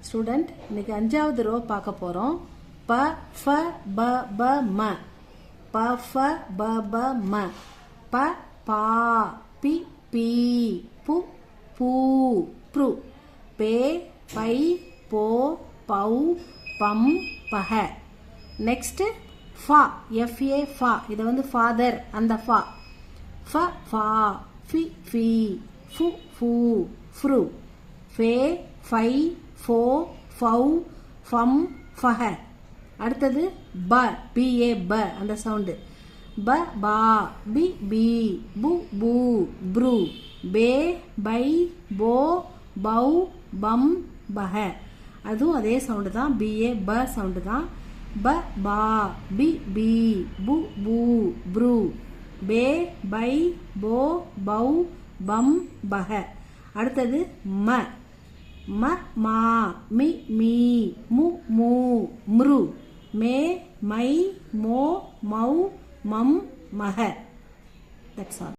Student இன்னைக்கு 5வது row பார்க்க போறோம். ப ஃப ப ப ம, ப ஃப ப ப ம, ப பா பி பீ, பு பூ ப்ரு, பே பை போ பௌ பம் பஹ. நெக்ஸ்ட் ஃபா, எஃப்ஏ ஃபா, இது வந்து ஃபாதர், அந்த ஃபா. ஃப ஃபா ஃபி ஃபீ, ஃபு ஃபூ ஃப்ரு, ஃபே ஃபை ஃபோ ஃபௌ ஃபம் ஃபஹ. அடுத்தது ப, பிஏ ப, அந்த சவுண்டு. ப பா பி பி, பு பூ ப்ரு, பே பை போ பௌ பம் பஹ. அதுவும் அதே சவுண்டு தான், பிஏ ப சவுண்டு தான். ப பா பி பி, பு பூ ப்ரு, பே பை போ பௌ பம் பஹ. அடுத்தது ம, ம மா மி மீ, மு மூ ம்ரு, மே மை மோ மௌ மம் மஹ. That's all.